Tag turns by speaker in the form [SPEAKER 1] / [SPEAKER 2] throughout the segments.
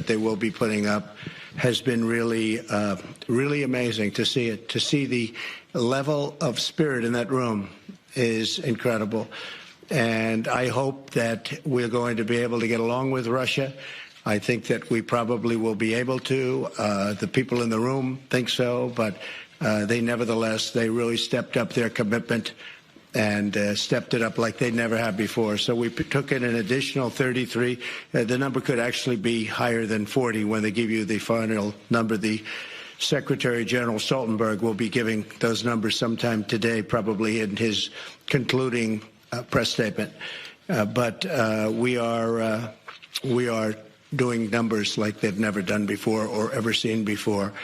[SPEAKER 1] that they will be putting up has been really, really amazing to see it. To see the level of spirit in that room is incredible. And I hope that we're going to be able to get along with Russia. I think that we probably will be able to. The people in the room think so, but they nevertheless, they really stepped up their commitment and stepped it up like they never have before. So we took in an additional 33. The number could actually be higher than 40 when they give you the final number. The Secretary General Stoltenberg will be giving those numbers sometime today, probably in his concluding press statement. But we are doing numbers like they've never done before or ever seen before.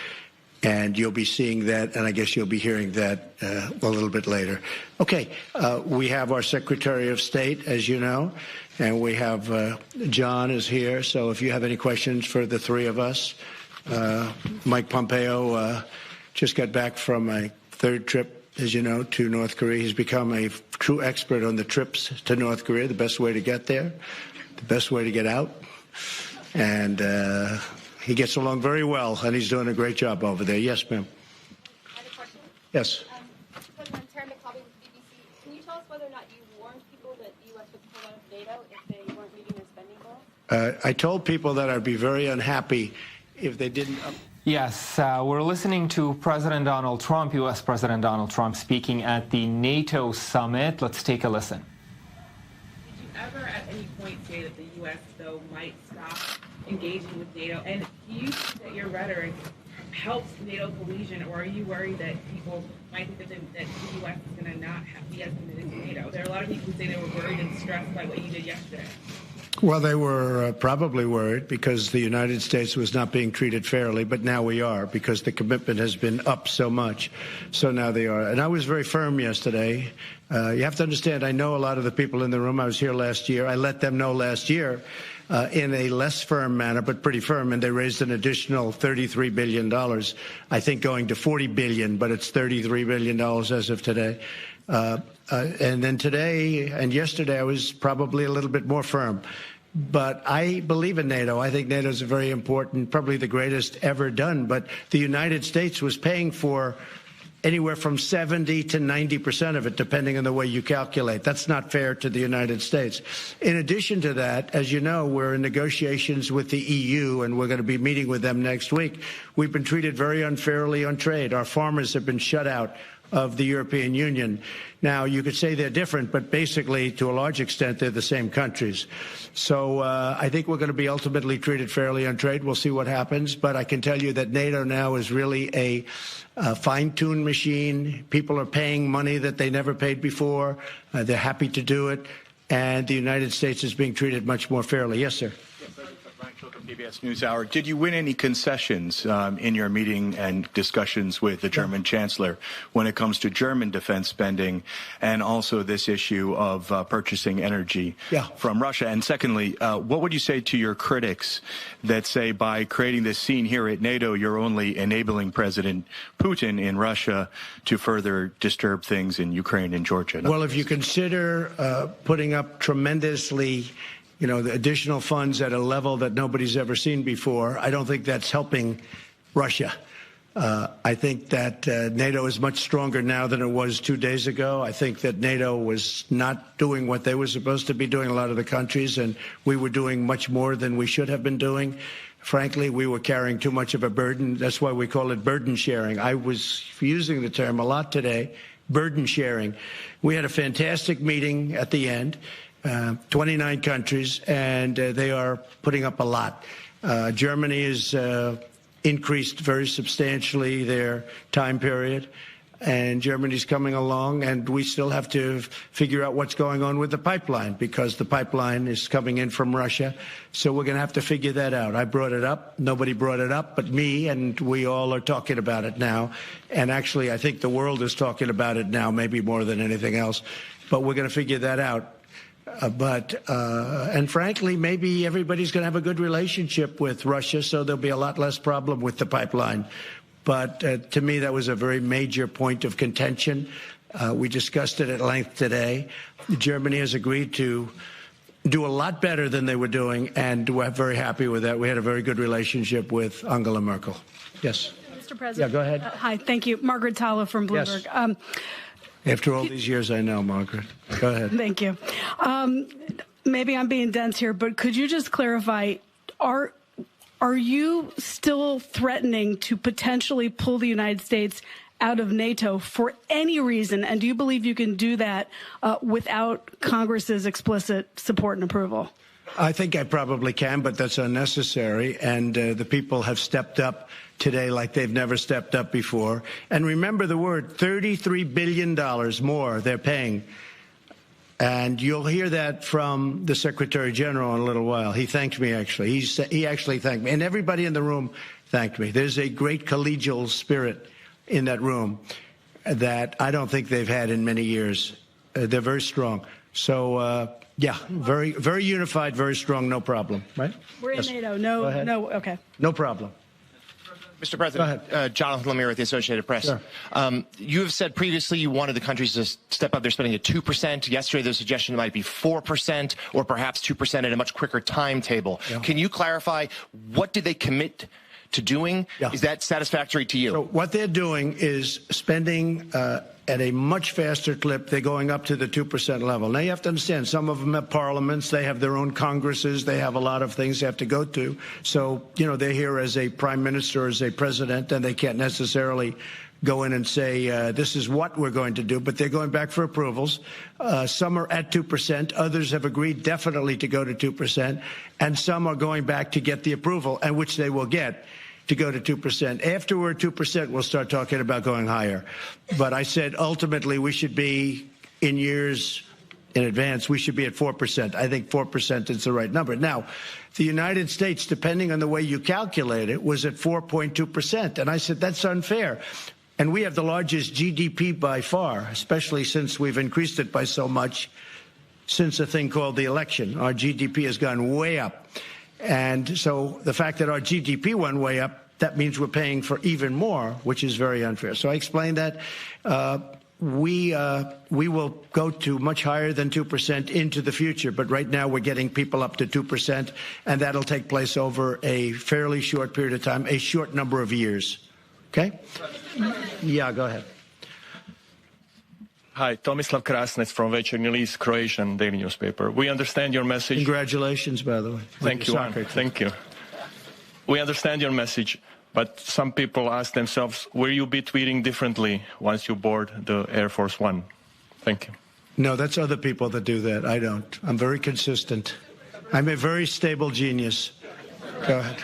[SPEAKER 1] And you'll be seeing that, and I guess you'll be hearing that a little bit later. Okay, we have our Secretary of State, as you know, and we have John is here. So if you have any questions for the three of us, Mike Pompeo just got back from a third trip, as you know, to North Korea. He's become a true expert on the trips to North Korea, the best way to get there, the best way to get out. And he gets along very well, and he's doing a great job over there. Yes, ma'am.
[SPEAKER 2] I have a question.
[SPEAKER 1] Yes.
[SPEAKER 2] President Theresa with BBC, can you tell us whether or not you warned people that the U.S. would pull out of NATO if they weren't meeting their spending goals?
[SPEAKER 1] I told people that I'd be very unhappy if they didn't.
[SPEAKER 3] Yes, we're listening to President Donald Trump, U.S. President Donald Trump, speaking at the NATO summit. Let's take a listen.
[SPEAKER 4] Did you ever at any point say that the U.S., though, might stop engaging with NATO? And do you think that your rhetoric helps NATO cohesion, or are you worried that people might think that the U.S. is going to not be as committed to NATO? There are a lot of people who say they were worried and stressed by what you did yesterday.
[SPEAKER 1] Well, they were probably worried because the United States was not being treated fairly, but now we are because the commitment has been up so much. So now they are. And I was very firm yesterday. You have to understand, I know a lot of the people in the room. I was here last year. I let them know last year in a less firm manner, but pretty firm, and they raised an additional $33 billion, I think going to $40 billion, but it's $33 billion as of today. And then today and yesterday, I was probably a little bit more firm. But I believe in NATO. I think NATO is very important, probably the greatest ever done. But the United States was paying for anywhere from 70 to 90% of it, depending on the way you calculate. That's not fair to the United States. In addition to that, as you know, we're in negotiations with the EU, and we're going to be meeting with them next week. We've been treated very unfairly on trade. Our farmers have been shut out of the European Union. Now, you could say they're different, but basically, to a large extent, they're the same countries. So I think we're going to be ultimately treated fairly on trade. We'll see what happens. But I can tell you that NATO now is really a fine-tuned machine. People are paying money that they never paid before. They're happy to do it. And the United States is being treated much more fairly. Yes, sir.
[SPEAKER 5] PBS NewsHour. Did you win any concessions in your meeting and discussions with the German Chancellor when it comes to German defense spending and also this issue of purchasing energy from Russia? And secondly, what would you say to your critics that say by creating this scene here at NATO, you're only enabling President Putin in Russia to further disturb things in Ukraine and Georgia?
[SPEAKER 1] Well, if you consider putting up tremendously the additional funds at a level that nobody's ever seen before, I don't think that's helping Russia. I think that NATO is much stronger now than it was 2 days ago. I think that NATO was not doing what they were supposed to be doing, a lot of the countries, and we were doing much more than we should have been doing. Frankly, we were carrying too much of a burden. That's why we call it burden sharing. I was using the term a lot today, burden sharing. We had a fantastic meeting at the end. 29 countries, and they are putting up a lot. Germany has increased very substantially their time period, and Germany's coming along, and we still have to figure out what's going on with the pipeline, because the pipeline is coming in from Russia, so we're going to have to figure that out. I brought it up. Nobody brought it up but me, and we all are talking about it now, and actually I think the world is talking about it now, maybe more than anything else, but we're going to figure that out. And frankly, maybe everybody's going to have a good relationship with Russia, so there'll be a lot less problem with the pipeline. But to me, that was a very major point of contention. We discussed it at length today. Germany has agreed to do a lot better than they were doing, and we're very happy with that. We had a very good relationship with Angela Merkel. Yes.
[SPEAKER 6] Mr. President.
[SPEAKER 1] Yeah, go ahead.
[SPEAKER 6] Hi, thank you. Margaret Talla from Bloomberg.
[SPEAKER 1] Yes. After all these years, I know, Margaret. Go ahead.
[SPEAKER 6] Thank you. Maybe I'm being dense here, but could you just clarify, are you still threatening to potentially pull the United States out of NATO for any reason? And do you believe you can do that without Congress's explicit support and approval?
[SPEAKER 1] I think I probably can, but that's unnecessary. And the people have stepped up today like they've never stepped up before. And remember the word, $33 billion more they're paying. And you'll hear that from the Secretary General in a little while. He thanked me, actually. He actually thanked me. And everybody in the room thanked me. There's a great collegial spirit in that room that I don't think they've had in many years. They're very strong. So, yeah, very, very unified, very strong, no problem, right?
[SPEAKER 6] We're in NATO. No, okay.
[SPEAKER 1] No problem.
[SPEAKER 7] Mr. President, Jonathan Lemire with the Associated Press.
[SPEAKER 1] Sure.
[SPEAKER 7] You have said previously you wanted the countries to step up their spending at 2%. Yesterday, the suggestion might be 4% or perhaps 2% at a much quicker timetable. Yeah. Can you clarify what did they commit to doing? Yeah. Is that satisfactory to you?
[SPEAKER 1] So what they're doing is spending at a much faster clip. They're going up to the 2% level. Now, you have to understand, some of them have parliaments. They have their own Congresses. They have a lot of things they have to go to. So, you know, they're here as a prime minister, as a president, and they can't necessarily go in and say, this is what we're going to do, but they're going back for approvals. Some are at 2%. Others have agreed definitely to go to 2%. And some are going back to get the approval, and which they will get, to go to 2%. After we're at 2%, we'll start talking about going higher. But I said ultimately we should be, in years in advance, we should be at 4%. I think 4% is the right number. Now, the United States, depending on the way you calculate it, was at 4.2%. And I said, that's unfair. And we have the largest GDP by far, especially since we've increased it by so much since a thing called the election. Our GDP has gone way up. And so the fact that our GDP went way up, that means we're paying for even more, which is very unfair. So I explained that. We will go to much higher than 2% into the future, but right now we're getting people up to 2%, and that'll take place over a fairly short period of time, a short number of years. Okay? Yeah, go ahead.
[SPEAKER 8] Hi, Tomislav Krasnec from Večernji List, Croatian daily newspaper. We understand your message.
[SPEAKER 1] Congratulations, by the way.
[SPEAKER 8] Thank you. Thank you. We understand your message, but some people ask themselves, will you be tweeting differently once you board the Air Force One? Thank you.
[SPEAKER 1] No, that's other people that do that. I don't. I'm very consistent. I'm a very stable genius. Go ahead.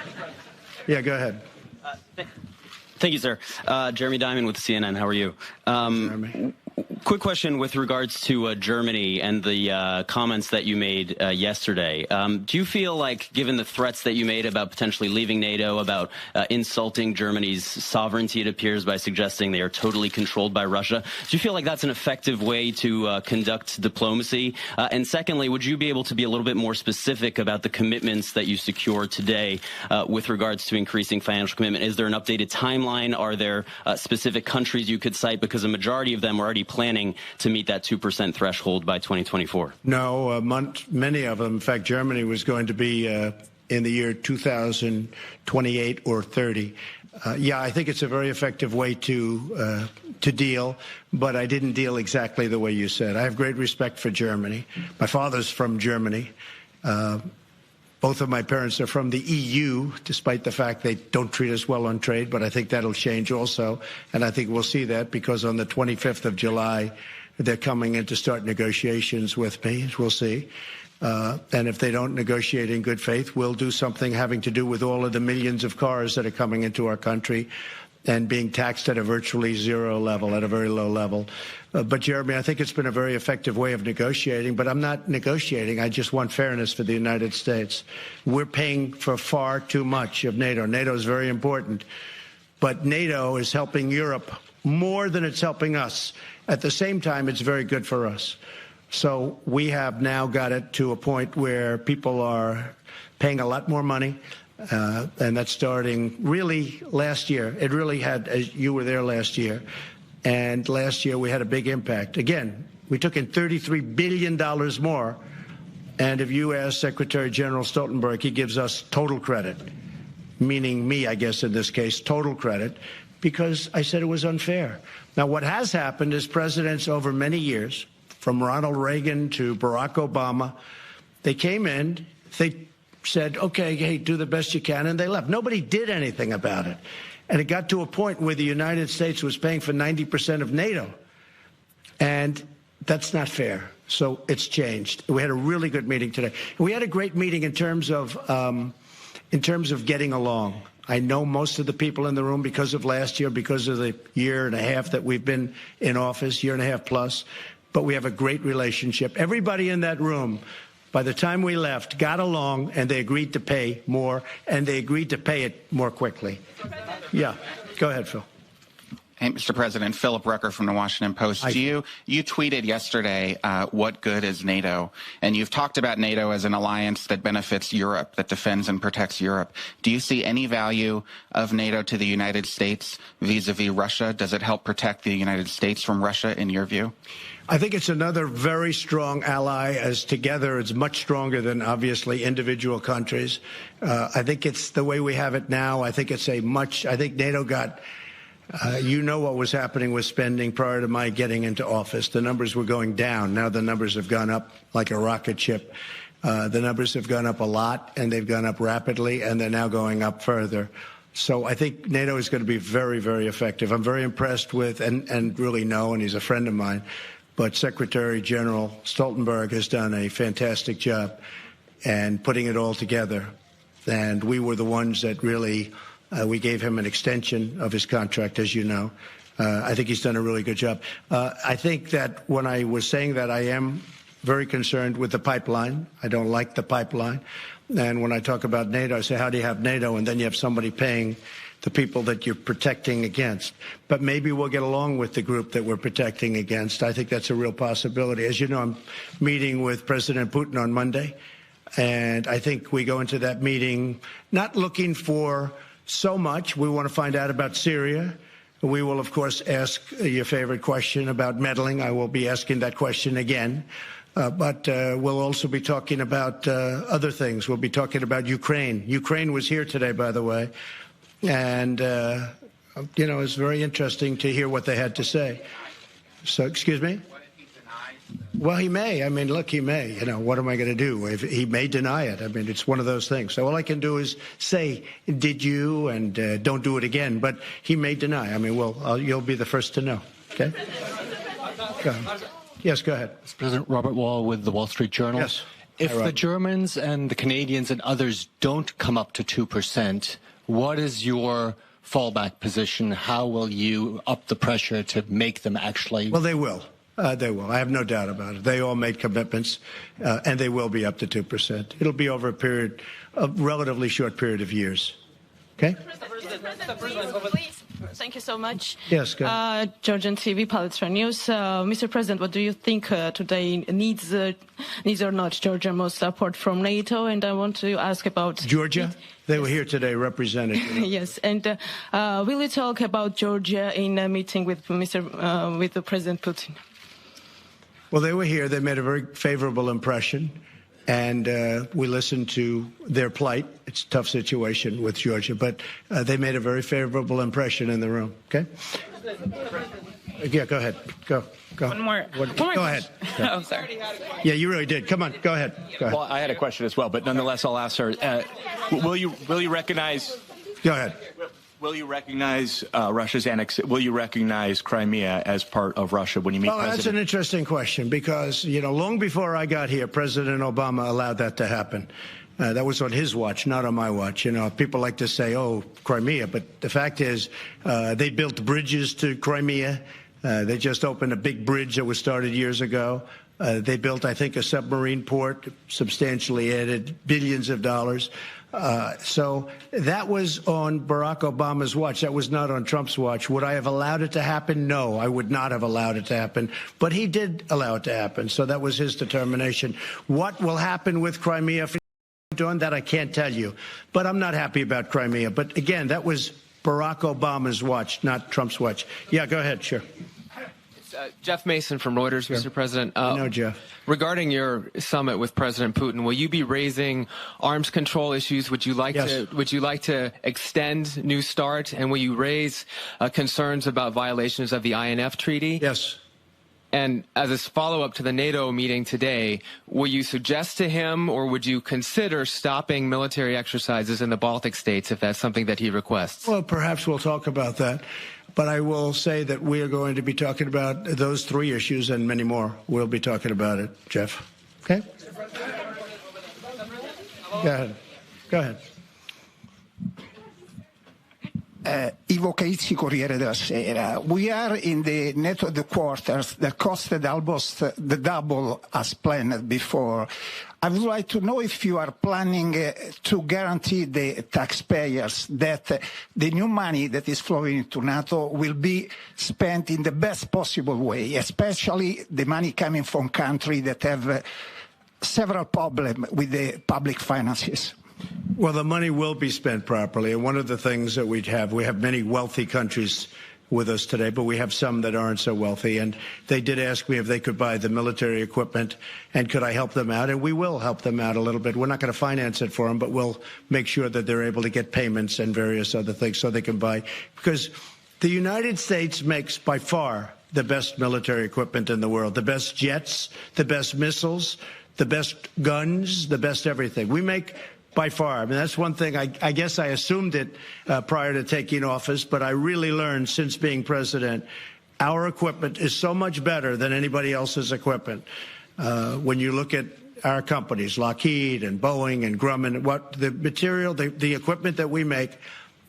[SPEAKER 1] Yeah, go ahead.
[SPEAKER 9] Thank you, sir. Jeremy Diamond with CNN. How are you?
[SPEAKER 1] Jeremy.
[SPEAKER 9] Quick question with regards to Germany and the comments that you made yesterday. Do you feel like, given the threats that you made about potentially leaving NATO, about insulting Germany's sovereignty, it appears, by suggesting they are totally controlled by Russia, do you feel like that's an effective way to conduct diplomacy? And secondly, would you be able to be a little bit more specific about the commitments that you secured today with regards to increasing financial commitment? Is there an updated timeline? Are there specific countries you could cite? Because a majority of them are already planning to meet that 2% threshold by 2024?
[SPEAKER 1] No, many of them. In fact, Germany was going to be in the year 2028 or 30. Yeah, I think it's a very effective way to deal, but I didn't deal exactly the way you said. I have great respect for Germany. My father's from Germany. Both of my parents are from the EU, despite the fact they don't treat us well on trade, but I think that'll change also. And I think we'll see that because on the 25th of July, they're coming in to start negotiations with me. We'll see. And if they don't negotiate in good faith, we'll do something having to do with all of the millions of cars that are coming into our country and being taxed at a virtually zero level, at a very low level. But, Jeremy, I think it's been a very effective way of negotiating, but I'm not negotiating. I just want fairness for the United States. We're paying for far too much of NATO. NATO is very important, but NATO is helping Europe more than it's helping us. At the same time, it's very good for us. So we have now got it to a point where people are paying a lot more money. And that's starting really last year. It really had, as you were there last year. And last year we had a big impact. Again, we took in $33 billion more And if you ask Secretary General Stoltenberg, he gives us total credit, meaning me, I guess, in this case, total credit, because I said it was unfair. Now, what has happened is presidents over many years, from Ronald Reagan to Barack Obama, they came in, they said, okay, hey, do the best you can, and they left. Nobody did anything about it. And it got to a point where the United States was paying for 90% of NATO. And that's not fair. So it's changed. We had a really good meeting today. We had a great meeting in terms of getting along. I know most of the people in the room because of last year, because of the year and a half that we've been in office, year and a half plus. But we have a great relationship. Everybody in that room, by the time we left, got along, and they agreed to pay more, and they agreed to pay it more quickly. Yeah. Go ahead, Phil.
[SPEAKER 10] Hey, Mr. President, Philip Rucker from the Washington Post. You tweeted yesterday, what good is NATO? And you've talked about NATO as an alliance that benefits Europe, that defends and protects Europe. Do you see any value of NATO to the United States vis-a-vis Russia? Does it help protect the United States from Russia, in your view?
[SPEAKER 1] I think it's another very strong ally, as together it's much stronger than, obviously, individual countries. I think it's the way we have it now. I think it's I think NATO got... you know what was happening with spending prior to my getting into office. The numbers were going down. Now the numbers have gone up like a rocket ship. The numbers have gone up a lot, and they've gone up rapidly, and they're now going up further. So I think NATO is going to be very, very effective. I'm very impressed with, and really know, and he's a friend of mine, but Secretary General Stoltenberg has done a fantastic job and putting it all together. And we were the ones that really... we gave him an extension of his contract, as you know. I think he's done a really good job. I think that when I was saying that, I am very concerned with the pipeline. I don't like the pipeline. And when I talk about NATO, I say, how do you have NATO? And then you have somebody paying the people that you're protecting against. But maybe we'll get along with the group that we're protecting against. I think that's a real possibility. As you know, I'm meeting with President Putin on Monday. And I think we go into that meeting not looking for so much. We want to find out about Syria. We will, of course, ask your favorite question about meddling. I will be asking that question again. But we'll also be talking about other things. We'll be talking about Ukraine. Ukraine was here today, by the way. And, you know, it's very interesting to hear what they had to say. So, excuse me? Well, he may. I mean, look, he may. You know, what am I going to do? If he may deny it. I mean, it's one of those things. So all I can do is say, did you, and don't do it again. But he may deny. I mean, well, you'll be the first to know. Okay? Go ahead. Yes, go ahead.
[SPEAKER 11] President Robert Wall with the Wall Street Journal.
[SPEAKER 1] Yes.
[SPEAKER 11] If the Germans and the Canadians and others don't come up to 2%, what is your fallback position? How will you up the pressure to make them actually?
[SPEAKER 1] Well, they will. They will. I have no doubt about it. They all made commitments, and they will be up to 2%. It'll be over a relatively short period of years. Okay?
[SPEAKER 12] Please. Thank you so much.
[SPEAKER 1] Yes, go ahead.
[SPEAKER 12] Georgian TV, Palestine News. Mr. President, what do you think today needs or not Georgia most support from NATO? And I want to ask about
[SPEAKER 1] Georgia. They were here today, represented.
[SPEAKER 12] Yes, and will you talk about Georgia in a meeting with with President Putin?
[SPEAKER 1] Well, they were here. They made a very favorable impression, and we listened to their plight. It's a tough situation with Georgia, but they made a very favorable impression in the room. Okay? Yeah, go ahead. Go.
[SPEAKER 13] One more.
[SPEAKER 1] Go ahead.
[SPEAKER 13] Oh, sorry.
[SPEAKER 1] Yeah, you really did. Come on, go ahead.
[SPEAKER 14] Well, I had a question as well, but nonetheless, I'll ask her. Will you recognize?
[SPEAKER 1] Go ahead.
[SPEAKER 5] Will you recognize Russia's will you recognize Crimea as part of Russia when you meet President?
[SPEAKER 1] That's an interesting question because, you know, long before I got here, President Obama allowed that to happen. That was on his watch, not on my watch. You know, people like to say, oh, Crimea, but the fact is they built bridges to Crimea. They just opened a big bridge that was started years ago. They built, I think, a submarine port, substantially added billions of dollars. So that was on Barack Obama's watch. That was not on Trump's watch. Would I have allowed it to happen? No, I would not have allowed it to happen. But he did allow it to happen. So that was his determination. What will happen with Crimea doing that, I can't tell you. But I'm not happy about Crimea. But again, that was Barack Obama's watch, not Trump's watch. Yeah, go ahead. Sure.
[SPEAKER 13] Jeff Mason from Reuters,
[SPEAKER 1] Sure.
[SPEAKER 13] Mr. President.
[SPEAKER 1] I know, Jeff.
[SPEAKER 13] Regarding your summit with President Putin, will you be raising arms control issues? Would you like to extend New START? And will you raise concerns about violations of the INF Treaty?
[SPEAKER 1] Yes.
[SPEAKER 13] And as a follow-up to the NATO meeting today, will you suggest to him or would you consider stopping military exercises in the Baltic states if that's something that he requests?
[SPEAKER 1] Well, perhaps we'll talk about that. But I will say that we are going to be talking about those three issues and many more. We'll be talking about it, Jeff. Okay? Go ahead. Go ahead.
[SPEAKER 15] Ivo Caizzi, Corriere della Sera. We are in the NATO headquarters that costed almost the double as planned before. I would like to know if you are planning to guarantee the taxpayers that the new money that is flowing into NATO will be spent in the best possible way, especially the money coming from countries that have several problems with the public finances.
[SPEAKER 1] Well, the money will be spent properly. And one of the things that we have many wealthy countries with us today, but we have some that aren't so wealthy. And they did ask me if they could buy the military equipment and could I help them out? And we will help them out a little bit. We're not going to finance it for them, but we'll make sure that they're able to get payments and various other things so they can buy. Because the United States makes by far the best military equipment in the world, the best jets, the best missiles, the best guns, the best everything. We make by far. I mean, that's one thing. I guess I assumed it prior to taking office, but I really learned since being president, our equipment is so much better than anybody else's equipment. When you look at our companies, Lockheed and Boeing and Grumman, what the material, the equipment that we make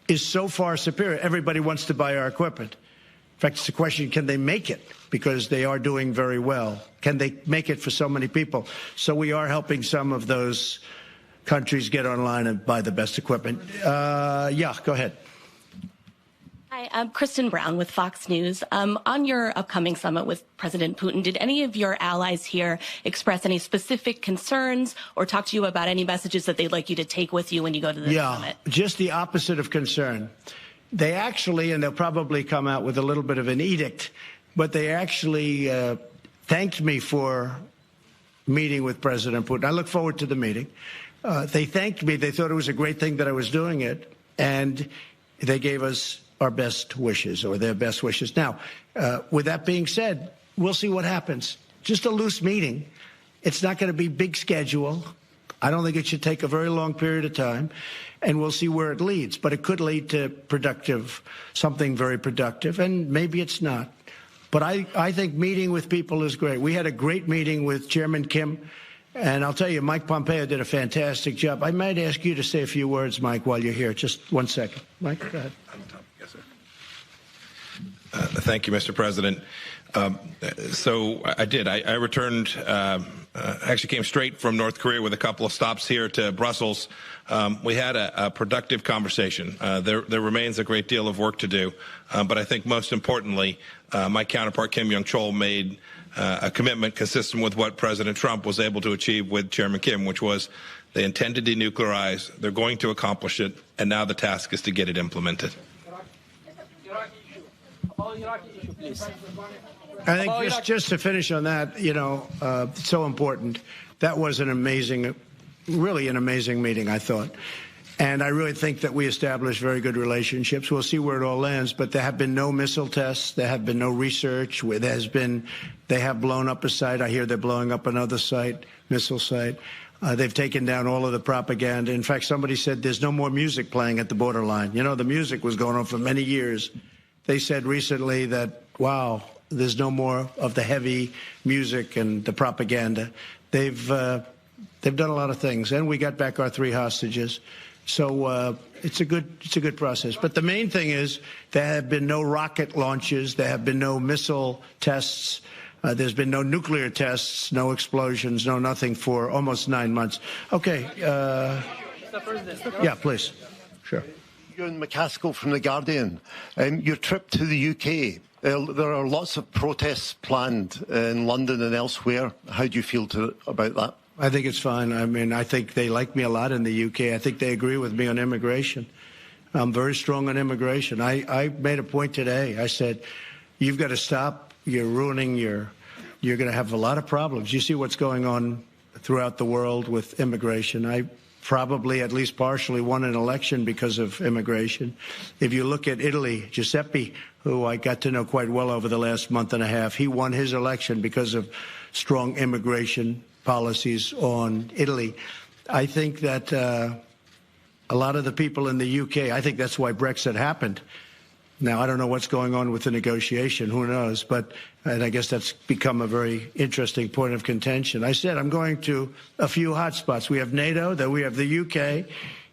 [SPEAKER 1] is so far superior. Everybody wants to buy our equipment. In fact, it's a question, can they make it? Because they are doing very well. Can they make it for so many people? So we are helping some of those countries get online and buy the best equipment. Yeah, go ahead.
[SPEAKER 16] Hi, I'm Kristen Brown with Fox News. On your upcoming summit with President Putin, did any of your allies here express any specific concerns or talk to you about any messages that they'd like you to take with you when you go to the summit?
[SPEAKER 1] Yeah, just the opposite of concern. They actually, and they'll probably come out with a little bit of an edict, but they actually thanked me for meeting with President Putin. I look forward to the meeting. They thanked me. They thought it was a great thing that I was doing it, and they gave us our best wishes, or their best wishes. Now, with that being said, we'll see what happens. Just a loose meeting. It's not going to be big schedule. I don't think it should take a very long period of time, and we'll see where it leads. But it could lead to something very productive, and maybe it's not. But I think meeting with people is great. We had a great meeting with Chairman Kim. And I'll tell you, Mike Pompeo did a fantastic job. I might ask you to say a few words, Mike, while you're here. Just 1 second. Mike, go ahead.
[SPEAKER 17] Yes, sir. Thank you, Mr. President. So I did. I returned, actually came straight from North Korea with a couple of stops here to Brussels. We had a productive conversation. There remains a great deal of work to do. But I think most importantly, my counterpart, Kim Young-chol, made a commitment consistent with what President Trump was able to achieve with Chairman Kim, which was they intend to denuclearize, they're going to accomplish it, and now the task is to get it implemented.
[SPEAKER 1] I think just to finish on that, it's so important. That was really an amazing meeting, I thought. And I really think that we established very good relationships. We'll see where it all lands, but there have been no missile tests. There have been no research. They have blown up a site. I hear they're blowing up another site, missile site. They've taken down all of the propaganda. In fact, somebody said there's no more music playing at the borderline. The music was going on for many years. They said recently that, wow, there's no more of the heavy music and the propaganda. They've done a lot of things, and we got back our 3 hostages. So it's a good process. But the main thing is there have been no rocket launches. There have been no missile tests. There's been no nuclear tests, no explosions, no nothing for almost 9 months. Okay. Yeah, please. Sure.
[SPEAKER 18] Ewan McCaskill from The Guardian. Your trip to the UK, there are lots of protests planned in London and elsewhere. How do you feel about that?
[SPEAKER 1] I think it's fine. I mean, I think they like me a lot in the UK. I think they agree with me on immigration. I'm very strong on immigration. I made a point today. I said, you've got to stop ruining you're going to have a lot of problems. You see what's going on throughout the world with immigration. I probably at least partially won an election because of immigration. If you look at Italy, Giuseppe, who I got to know quite well over the last month and a half, he won his election because of strong immigration policies on Italy. I think that a lot of the people in the UK, I think that's why Brexit happened. Now, I don't know what's going on with the negotiation, who knows, and I guess that's become a very interesting point of contention. I said I'm going to a few hot spots. We have NATO, then we have the UK,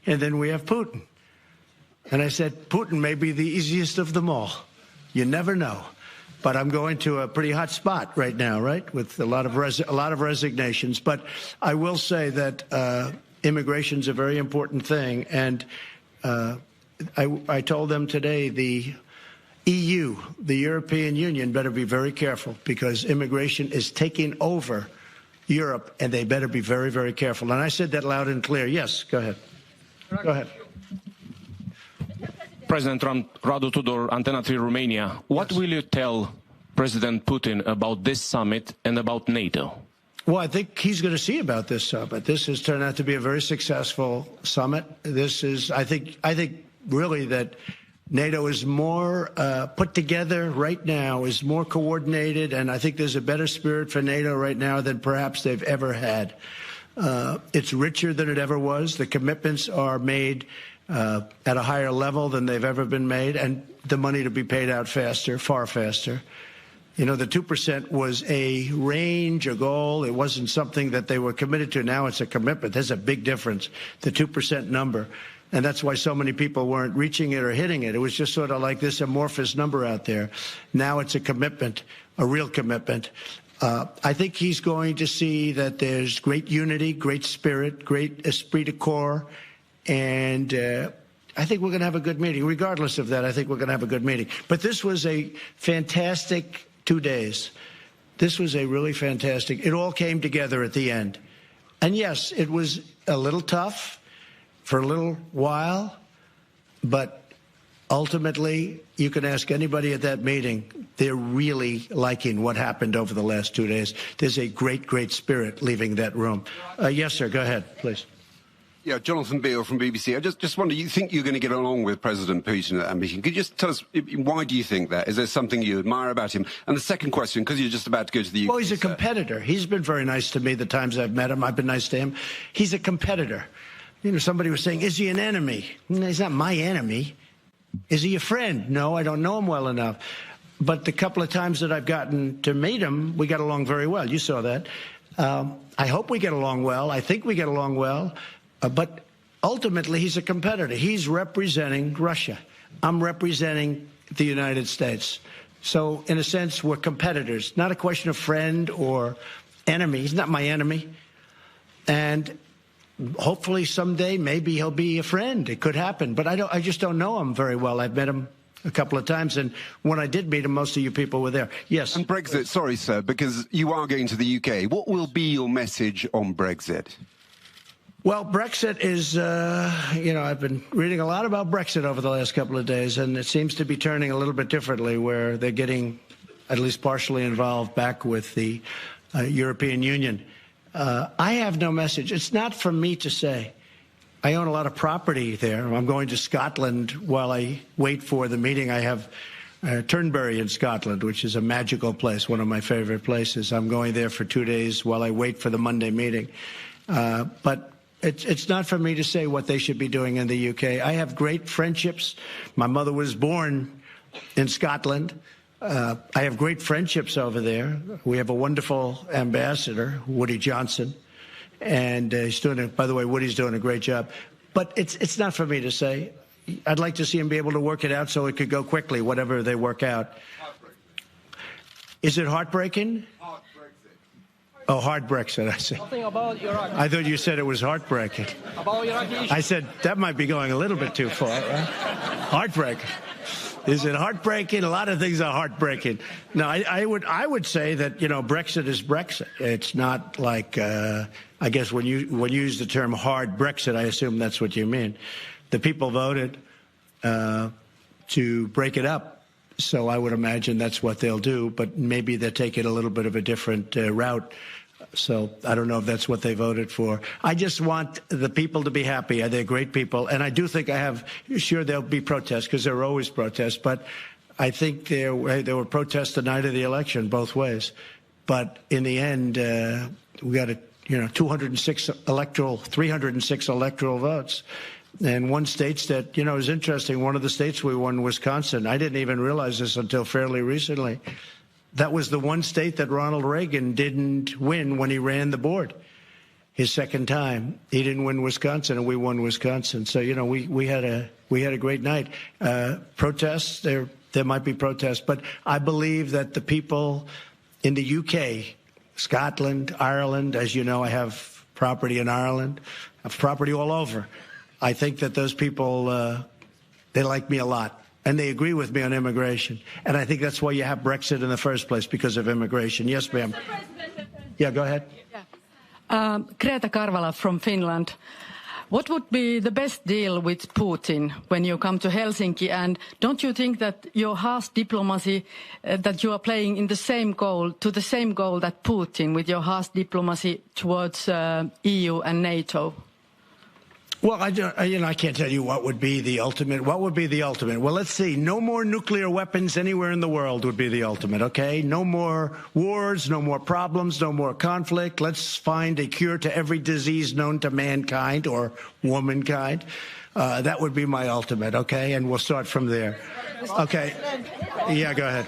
[SPEAKER 1] and then we have Putin. And I said, Putin may be the easiest of them all. You never know. But I'm going to a pretty hot spot right now, right, with a lot of resignations. But I will say that immigration is a very important thing, and I told them today the EU, the European Union, better be very careful because immigration is taking over Europe, and they better be very, very careful. And I said that loud and clear. Yes, go ahead. Go ahead.
[SPEAKER 14] President Trump, Radu Tudor, Antena 3 Romania. What will you tell President Putin about this summit and about NATO?
[SPEAKER 1] Well, I think he's going to see about this summit. This has turned out to be a very successful summit. This is, I think really that NATO is more put together right now, is more coordinated, and I think there's a better spirit for NATO right now than perhaps they've ever had. It's richer than it ever was. The commitments are made at a higher level than they've ever been made, and the money to be paid out faster, far faster. You know, the 2% was a range, a goal. It wasn't something that they were committed to. Now it's a commitment. There's a big difference, the 2% number. And that's why so many people weren't reaching it or hitting it. It was just sort of like this amorphous number out there. Now it's a commitment, a real commitment. I think he's going to see that there's great unity, great spirit, great esprit de corps, and I think we're going to have a good meeting. Regardless of that, I think we're going to have a good meeting. But this was a fantastic 2 days. This was a really fantastic. It all came together at the end. And yes, it was a little tough for a little while, but ultimately, you can ask anybody at that meeting, they're really liking what happened over the last 2 days. There's a great, great spirit leaving that room. Yes, sir, go ahead, please.
[SPEAKER 19] Yeah, Jonathan Beale from BBC. I just wonder, you think you're going to get along with President Putin at that meeting? Could you just tell us, why do you think that? Is there something you admire about him? And the second question, because you're just about to go to the UK.
[SPEAKER 1] Well, he's a competitor. He's been very nice to me the times I've met him. I've been nice to him. He's a competitor. You know, somebody was saying, is he an enemy? No, he's not my enemy. Is he a friend? No, I don't know him well enough. But the couple of times that I've gotten to meet him, we got along very well. You saw that. I hope we get along well. I think we get along well. But ultimately, he's a competitor. He's representing Russia. I'm representing the United States. So, in a sense, we're competitors. Not a question of friend or enemy. He's not my enemy. And hopefully someday, maybe he'll be a friend. It could happen. But I just don't know him very well. I've met him a couple of times, and when I did meet him, most of you people were there. Yes.
[SPEAKER 19] And Brexit, sorry, sir, because you are going to the UK. What will be your message on Brexit?
[SPEAKER 1] Well, Brexit is, you know, I've been reading a lot about Brexit over the last couple of days, and it seems to be turning a little bit differently, where they're getting at least partially involved back with the European Union. I have no message. It's not for me to say. I own a lot of property there. I'm going to Scotland while I wait for the meeting. I have Turnberry in Scotland, which is a magical place, one of my favorite places. I'm going there for 2 days while I wait for the Monday meeting. But it's not for me to say what they should be doing in the UK. I have great friendships. My mother was born in Scotland. I have great friendships over there. We have a wonderful ambassador, Woody Johnson, and he's doing by the way, Woody's doing a great job. But it's not for me to say. I'd like to see him be able to work it out so it could go quickly, whatever they work out. Is it heartbreaking? Oh, hard Brexit, I said.
[SPEAKER 20] Nothing about Iraq.
[SPEAKER 1] I thought you said it was heartbreaking.
[SPEAKER 20] About Iraqi issue.
[SPEAKER 1] I said that might be going a little bit too far, right? Heartbreaking. Is it heartbreaking? A lot of things are heartbreaking. No, I would say that, you know, Brexit is Brexit. It's not like I guess when you use the term hard Brexit, I assume that's what you mean. The people voted to break it up. So I would imagine that's what they'll do, but maybe they're taking a little bit of a different route. So I don't know if that's what they voted for. I just want the people to be happy. They're great people. And I do think sure there'll be protests, because there are always protests, but I think there were protests the night of the election both ways. But in the end, we got 306 electoral votes. And one state that, is interesting, one of the states we won, Wisconsin. I didn't even realize this until fairly recently. That was the one state that Ronald Reagan didn't win when he ran the board. His second time, he didn't win Wisconsin, and we won Wisconsin. So, we had a great night. Protests, there might be protests, but I believe that the people in the UK, Scotland, Ireland, as you know, I have property in Ireland, I have property all over. I think that those people, they like me a lot, and they agree with me on immigration. And I think that's why you have Brexit in the first place, because of immigration. Yes, ma'am. Yeah, go ahead.
[SPEAKER 20] Greta Karvala from Finland. What would be the best deal with Putin when you come to Helsinki? And don't you think that your harsh diplomacy, that you are playing in the same goal that Putin, with your harsh diplomacy towards EU and NATO?
[SPEAKER 1] Well, I can't tell you what would be the ultimate. What would be the ultimate? Well, let's see. No more nuclear weapons anywhere in the world would be the ultimate, okay? No more wars, no more problems, no more conflict. Let's find a cure to every disease known to mankind or womankind. That would be my ultimate, okay? And we'll start from there. Okay. Yeah, go ahead.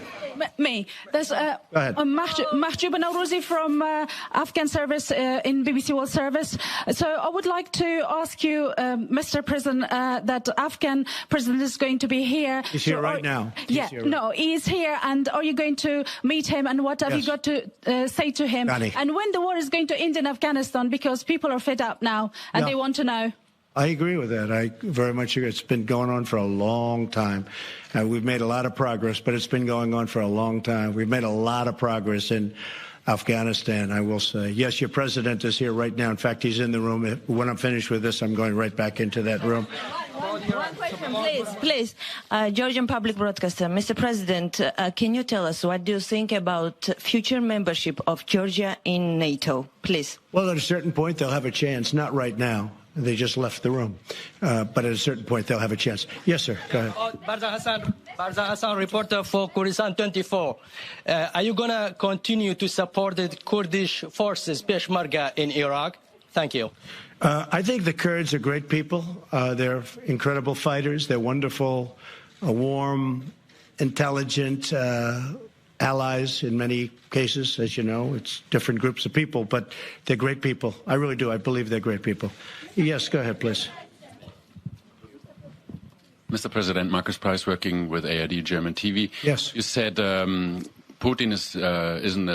[SPEAKER 21] Me. There's Mahjoub Naurouzi from Afghan service in BBC World Service. So I would like to ask you, Mr. President, that Afghan president is going to be here.
[SPEAKER 1] He's here right now.
[SPEAKER 21] He's here. And are you going to meet him? And what have you got to say to him? And when the war is going to end in Afghanistan, because people are fed up now and they want to know.
[SPEAKER 1] I agree with that. I very much agree. It's been going on for a long time. We've made a lot of progress, but it's been going on for a long time. We've made a lot of progress in Afghanistan, I will say. Yes, your president is here right now. In fact, he's in the room. When I'm finished with this, I'm going right back into that room.
[SPEAKER 22] One question, please. Georgian Public Broadcaster, Mr. President, can you tell us what do you think about future membership of Georgia in NATO, please?
[SPEAKER 1] Well, at a certain point, they'll have a chance. Not right now. They just left the room. But at a certain point, they'll have a chance. Yes, sir. Go ahead.
[SPEAKER 23] Barza Hassan, reporter for Kurdistan 24. Are you going to continue to support the Kurdish forces, Peshmerga, in Iraq? Thank you.
[SPEAKER 1] I think the Kurds are great people. They're incredible fighters. They're wonderful, warm, intelligent allies in many cases. As you know, it's different groups of people, but they're great people. I really do. I believe they're great people. Yes, go ahead, please.
[SPEAKER 24] Mr. President, Marcus Price, working with ARD German TV.
[SPEAKER 1] Yes.
[SPEAKER 24] You said Putin isn't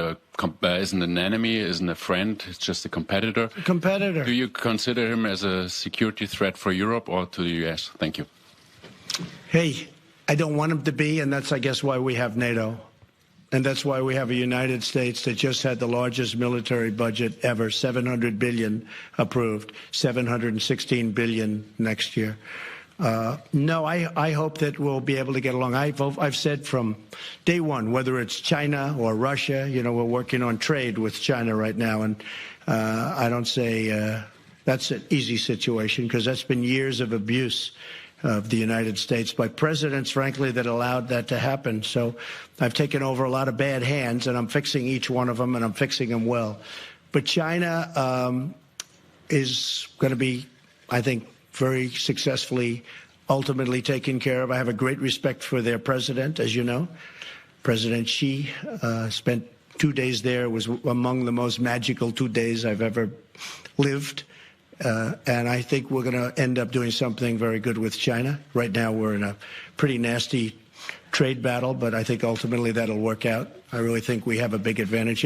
[SPEAKER 24] an enemy, isn't a friend, it's just a competitor.
[SPEAKER 1] Competitor.
[SPEAKER 24] Do you consider him as a security threat for Europe or to the US? Thank you.
[SPEAKER 1] Hey, I don't want him to be, and that's, I guess, why we have NATO. And that's why we have a United States that just had the largest military budget ever, $700 billion approved, $716 billion next year. No, I hope that we'll be able to get along. I've said from day one, whether it's China or Russia, we're working on trade with China right now. And I don't say that's an easy situation, because that's been years of abuse of the United States by presidents, frankly, that allowed that to happen. So I've taken over a lot of bad hands, and I'm fixing each one of them, and I'm fixing them well. But China is going to be, I think, very successfully ultimately taken care of. I have a great respect for their president, as you know. President Xi spent 2 days there. It was among the most magical 2 days I've ever lived. And I think we're going to end up doing something very good with China. Right now, we're in a pretty nasty trade battle, but I think ultimately that'll work out. I really think we have a big advantage.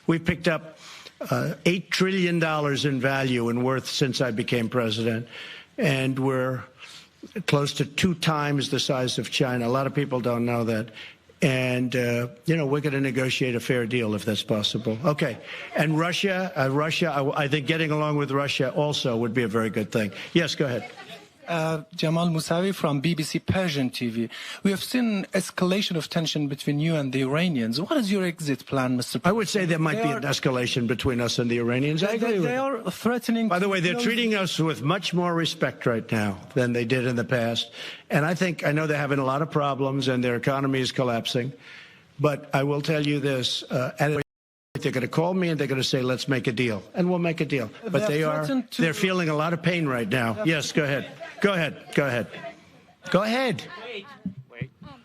[SPEAKER 1] We picked up $8 trillion in value and worth since I became president, and we're close to 2 times the size of China. A lot of people don't know that. And, we're going to negotiate a fair deal if that's possible. Okay. And Russia, I think getting along with Russia also would be a very good thing. Yes, go ahead.
[SPEAKER 2] Jamal Musawi from BBC Persian TV. We have seen escalation of tension between you and the Iranians. What is your exit plan, Mr. President?
[SPEAKER 1] I would say there might be an escalation between us and the Iranians. I agree with
[SPEAKER 2] They are threatening.
[SPEAKER 1] By the way, they're treating us with much more respect right now than they did in the past. And I know they're having a lot of problems and their economy is collapsing. But I will tell you this, they're going to call me and they're going to say, let's make a deal. And we'll make a deal. But they're feeling a lot of pain right now. Yes, go ahead. Go ahead. Go ahead. Go ahead.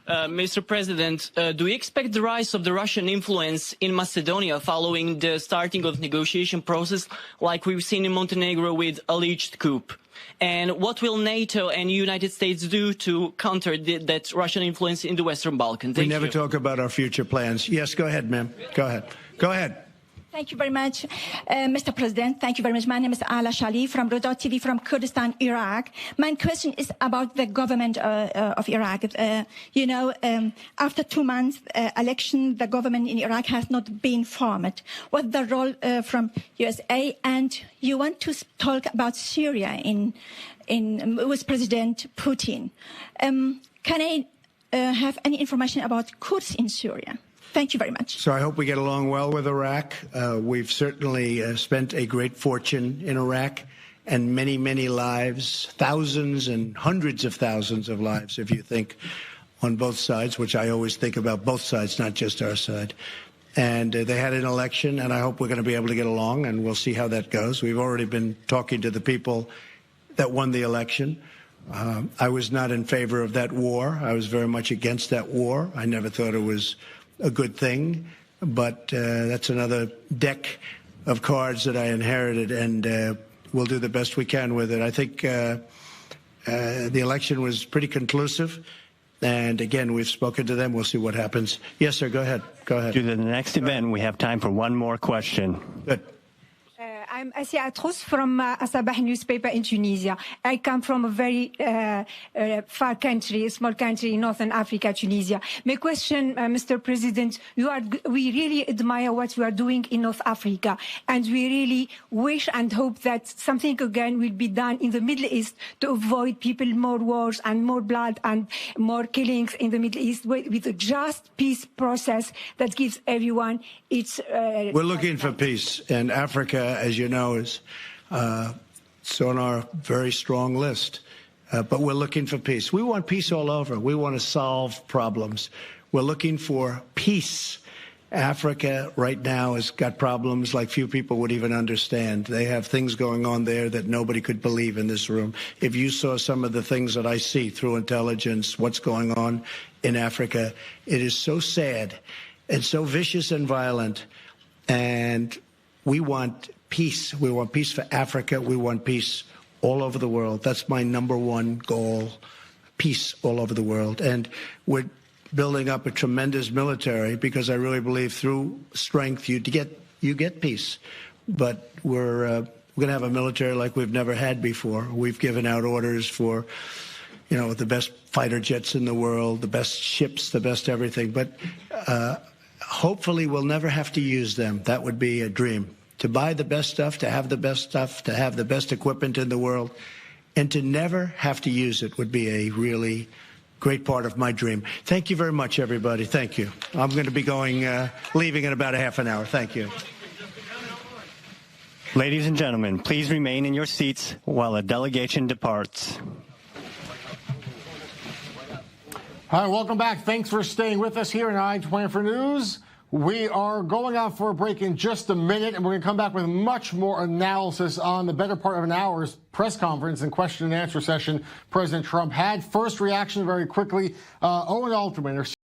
[SPEAKER 3] Mr. President, do you expect the rise of the Russian influence in Macedonia following the starting of the negotiation process like we've seen in Montenegro with alleged coup? And what will NATO and United States do to counter that Russian influence in the Western Balkans?
[SPEAKER 1] We never talk about our future plans. Yes, go ahead, ma'am. Go ahead. Go ahead.
[SPEAKER 4] Thank you very much, Mr. President. Thank you very much. My name is Ala Shali from Rodot TV from Kurdistan, Iraq. My question is about the government of Iraq. After 2 months election, the government in Iraq has not been formed. What's the role from USA? And you want to talk about Syria with President Putin. Can I have any information about Kurds in Syria? Thank you very much.
[SPEAKER 1] So I hope we get along well with Iraq. We've certainly spent a great fortune in Iraq and many, many lives, thousands and hundreds of thousands of lives, if you think on both sides, which I always think about both sides, not just our side. And they had an election, and I hope we're going to be able to get along, and we'll see how that goes. We've already been talking to the people that won the election. I was not in favor of that war. I was very much against that war. I never thought it was a good thing, but that's another deck of cards that I inherited, and we'll do the best we can with it. I think the election was pretty conclusive, and again, we've spoken to them. We'll see what happens. Yes, sir, go ahead. Go ahead.
[SPEAKER 6] To the next event, we have time for one more question.
[SPEAKER 1] Good.
[SPEAKER 25] I'm Asia Atrous from Asabah newspaper in Tunisia. I come from a very far country, a small country in northern Africa, Tunisia. My question, Mr. President, we really admire what you are doing in North Africa, and we really wish and hope that something again will be done in the Middle East to avoid people more wars and more blood and more killings in the Middle East with a just peace process that gives everyone its...
[SPEAKER 1] We're looking for peace, and Africa, as you know, is it's on our very strong list. But we're looking for peace. We want peace all over. We want to solve problems. We're looking for peace. Africa right now has got problems like few people would even understand. They have things going on there that nobody could believe in this room. If you saw some of the things that I see through intelligence, what's going on in Africa, it is so sad and so vicious and violent. And we want peace. We want peace for Africa. We want peace all over the world. That's my #1 goal, peace all over the world. And we're building up a tremendous military because I really believe through strength you get peace. But we're going to have a military like we've never had before. We've given out orders for, the best fighter jets in the world, the best ships, the best everything. But hopefully we'll never have to use them. That would be a dream. To buy the best stuff, to have the best equipment in the world, and to never have to use it would be a really great part of my dream. Thank you very much, everybody. Thank you. I'm going to be leaving in about a half an hour. Thank you.
[SPEAKER 6] Ladies and gentlemen, please remain in your seats while a delegation departs.
[SPEAKER 26] Hi, welcome back. Thanks for staying with us here in I-24 News. We are going out for a break in just a minute, and we're going to come back with much more analysis on the better part of an hour's press conference and question and answer session President Trump had. First reaction very quickly, Owen Alterman,